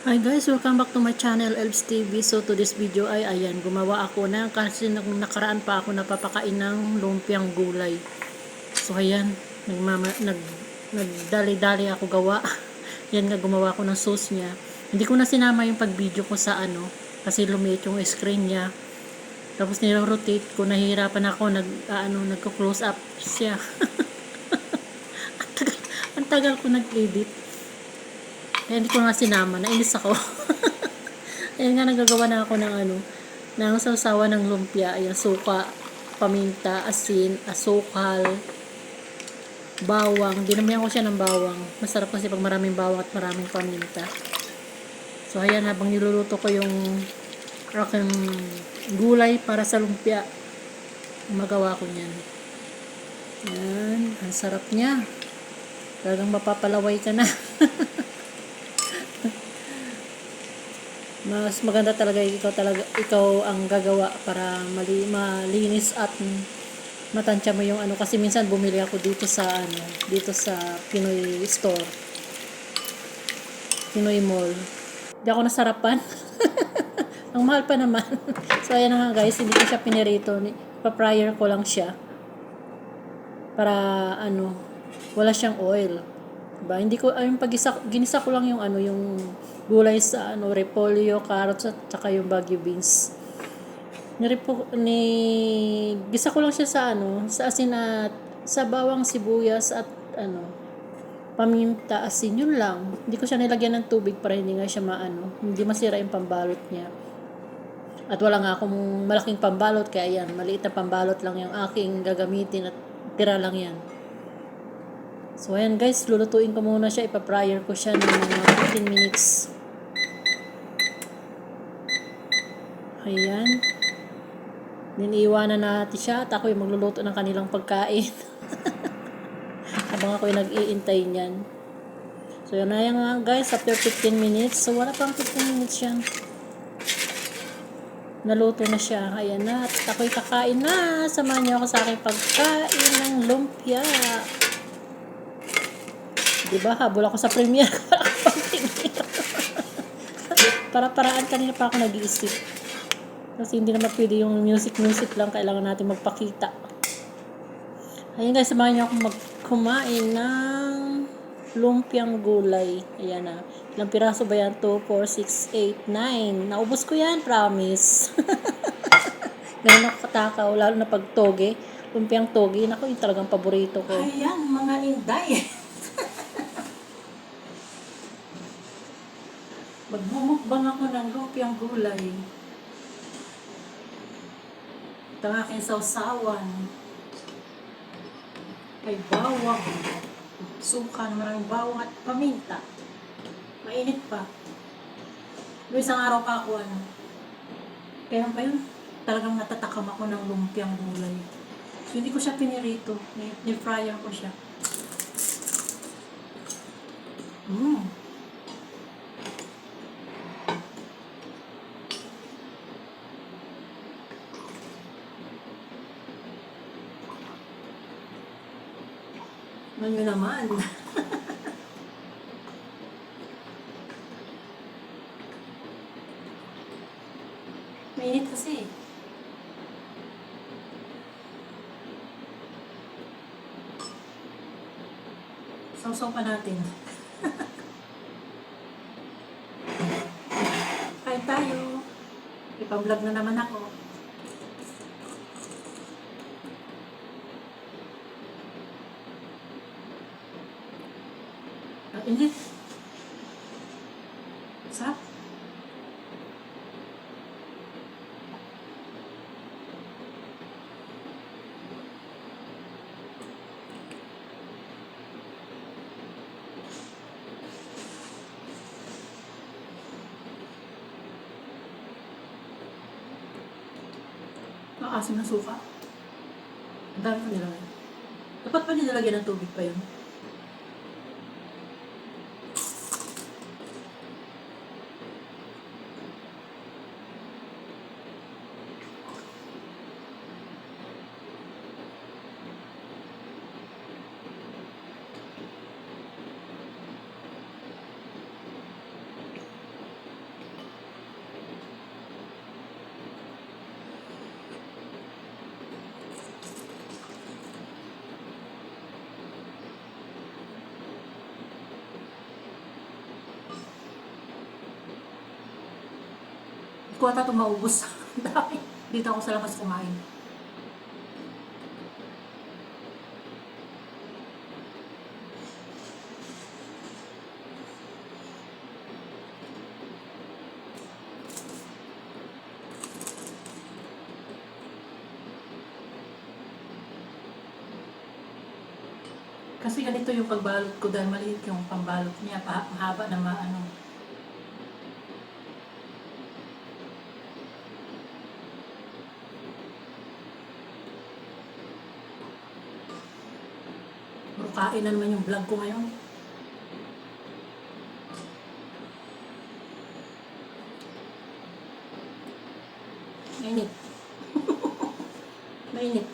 Hi guys, welcome back to my channel, Elves TV. So to this video ay ayan, gumawa ako na kasi nakaraan pa ako napapakain ng lumpiang gulay. So ayan, nagdali-dali ako gawa. Yan nga, gumawa ako ng sauce niya. Hindi ko na sinama yung pag-video ko sa kasi lumiit yung screen niya. Tapos niro-rotate ko, nahihirapan ako nagko-close up siya. Ang tagal ko nag-edit. Kaya hindi ko na sinama, nainis ako. Ayan nga, nagagawa na ako ng sausawan ng lumpia. Ayan, suka, paminta, asin, asukal, bawang. Dinamihan ko siya ng bawang. Masarap kasi pag maraming bawang at maraming paminta. So, ayan, habang niluluto ko yung aking gulay para sa lumpia, magawa ko niyan. Ayan, ang sarap niya. Talagang mapapalaway ka na. Mas maganda talaga ikaw ang gagawa para malinis at matansya mo yung kasi minsan bumili ako dito sa Pinoy store, Pinoy Mall. Di ako nasarapan. Ang mahal pa naman. So ayan na nga guys, hindi ko siya pinirito, pa-fryer ko lang siya para wala siyang oil. Diba? Hindi ko ginisa ko lang yung yung gulay sa repolyo, carrots at saka yung Baguio beans. Gisa ko lang siya sa asin at sa bawang, sibuyas at paminta, asin, yun lang. Hindi ko siya nilagyan ng tubig para hindi nga siya hindi masira yung pambalot niya. At wala nga akong malaking pambalot, kaya yan, maliit na pambalot lang yung aking gagamitin at tira lang yan. So ayan guys, lulutuin ko muna siya, ipa-fryer ko siya ng mga 15 minutes. Ayan. Niniiwanan natin siya at ako yung magluluto ng kanilang pagkain. Habang ako yung nag-iintay niyan. So yun na yan nga guys, after 15 minutes. So wala pang 15 minutes yan. Naluto na siya. Ayan na. At ako'y kakain na. Samahan niyo ako sa aking pagkain ng lumpia. Diba? Habol ako sa premiere. Para-paraan kanina pa ako nag-iisip. Kasi hindi naman pwede yung music lang. Kailangan natin magpakita. Ayan guys, samahan niyo akong kumain ng lumpiang gulay. Ayan na. Ilang piraso ba yan? 2, 4, 6, 8, 9. Naubos ko yan, promise. Ngayon ako katakaw, lalo na pag toge. Lumpiang toge. Naku, yung talagang paborito ko. Ayan, mga inday. Magbumukbang ako ng lumpiang gulay. Ito ang aking sausawan. May bawang. Suka na maraming bawang at paminta. Mainit pa. Noong isang araw pa ako kaya pa yun, talagang natatakam ako ng lumpiang gulay. So hindi ko siya pinirito. Ni-fryer ko siya. Ano naman? Mainit kasi. Sausaw pa natin. Kain tayo. Ipa-vlog na naman ako. Init. Sarap. Asim na suka. Ang dami ko nilagay. Dapat pa nilagyan ng tubig pa yun. ko ata itong maubos. Dami. Dito ako sa labas kumain. Kasi ganito yung pagbalot ko dahil maliit yung pambalot niya. Mahaba na maano. Kain na naman yung vlog ko ngayon. Mainit. Mainit.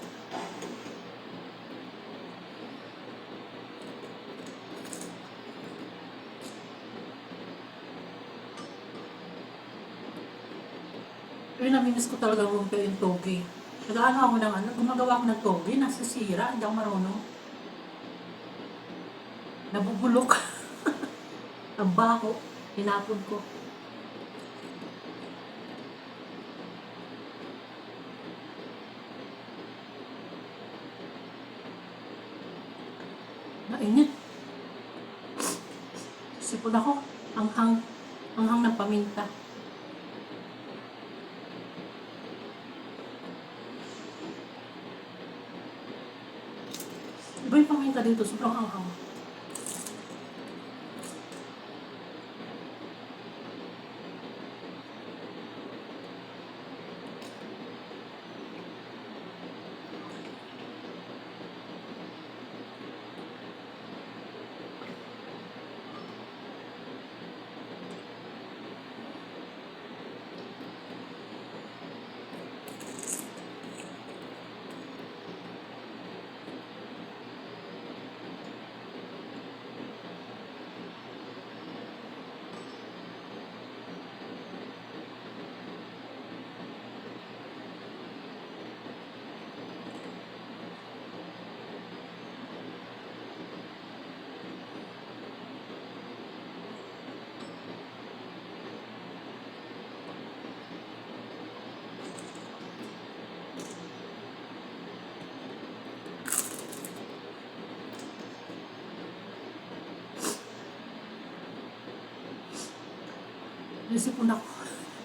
Pero namimiss ko talaga lumpia yung toge. Nag-ano ako ng ano, gumagawa ako ng toge, nasisira, hindi ako marunong. Nabubulok. Ang baho. Hinapon ko. Mainit. Sipon ako. Anghang ng paminta. Iba yung paminta dito, sobrang anghang.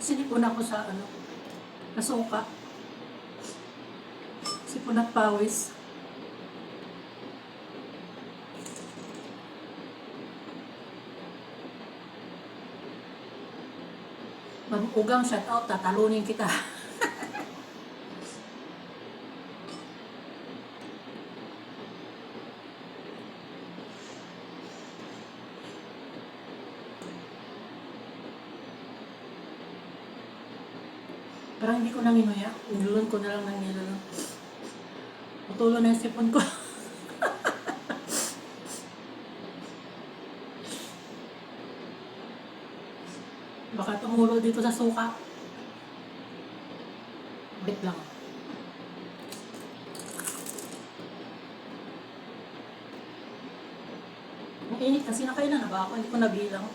Sinipon ako sa ano, nasuka. Sipon at pawis. Mag-ugang shout out, tatalunin kita. Parang hindi ko nanginuya. Nilulun ko na lang ng nilulun. Putulo na yung sipon ko. Baka tumulo dito sa suka. Wait lang. Ang init kasi nakailan na ba ako? Hindi ko nabilang.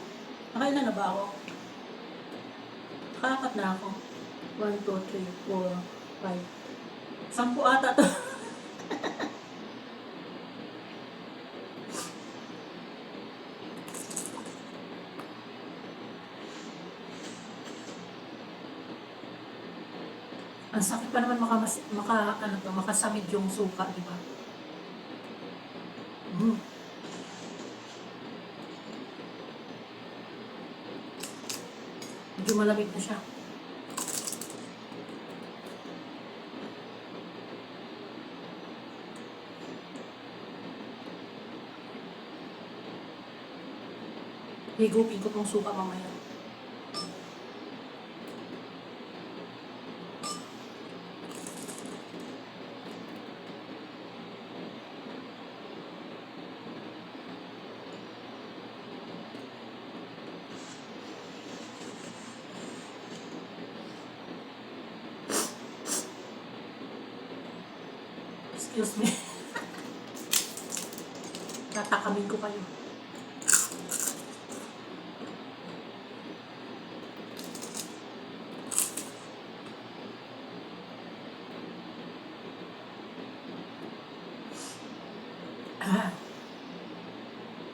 Nakailan na ba ako? Nakakat na ako. 1, 2, 3, 4, 5. 10 ata to. Ang sakit pa naman makasamid yung suka, di ba? Medyo malamig na siya. Higupin ko tong suka mamaya. Excuse me. Tatakamin ko kayo. Ah,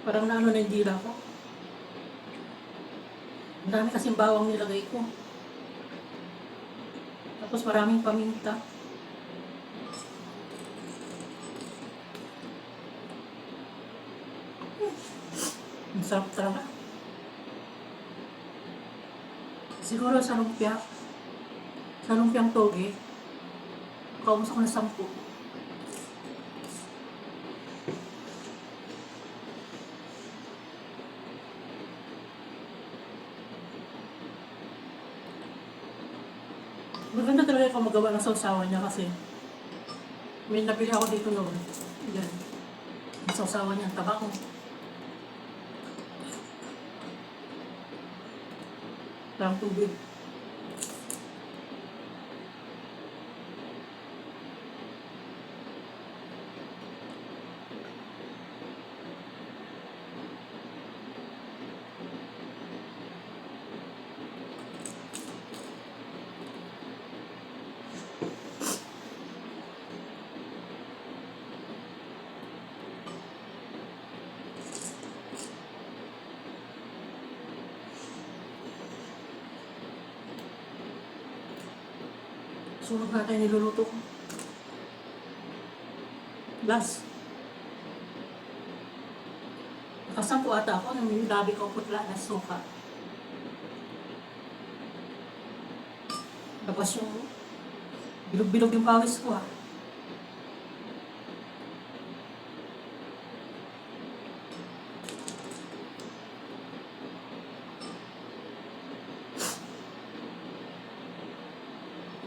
parang naano na yung dila ko. Ang dami kasing bawang nilagay ko. Tapos maraming paminta. Ang sarap talaga. Siguro sa lumpia. Sa lumpiang toge. Kaubos ako ng 10. Maganda talaga kung magawa ng sausawan niya kasi may nabili ako dito noon. Yan. Ang sausawan niya, tabako. Parang tubig. Sunog natin niluluto ko. Last. Nakasampu ata ako nang nilabi ko putla na suka. Tapos yung bilog-bilog yung pawis ko ah.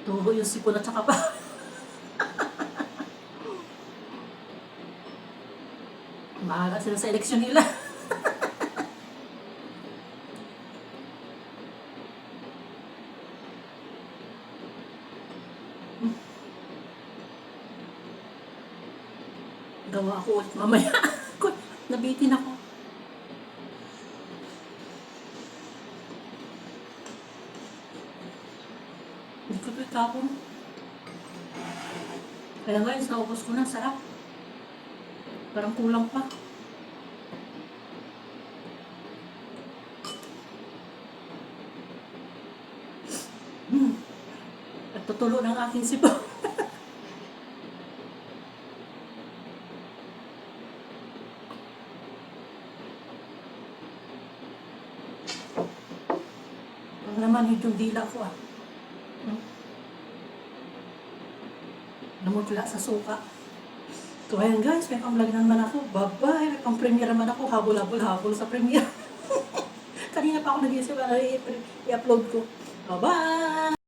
Tuho yung sipon at saka pa. Maaga sila sa eleksyon nila. Gawa ako ulit mamaya. Nabitin ako. Hindi ko ito tapon. Kaya guys, naubos ko na. Sarap. Parang kulang pa. At tutulo ng aking sipo. Ang naman yung dila ko ah. Namutla sa suka. So ayan guys, may pang-vlog na naman ako. Bye-bye. May pang-premiere naman ako. Habol-habol sa premiere. Kanina pa ako nag-iisip na i-upload ko. Bye-bye!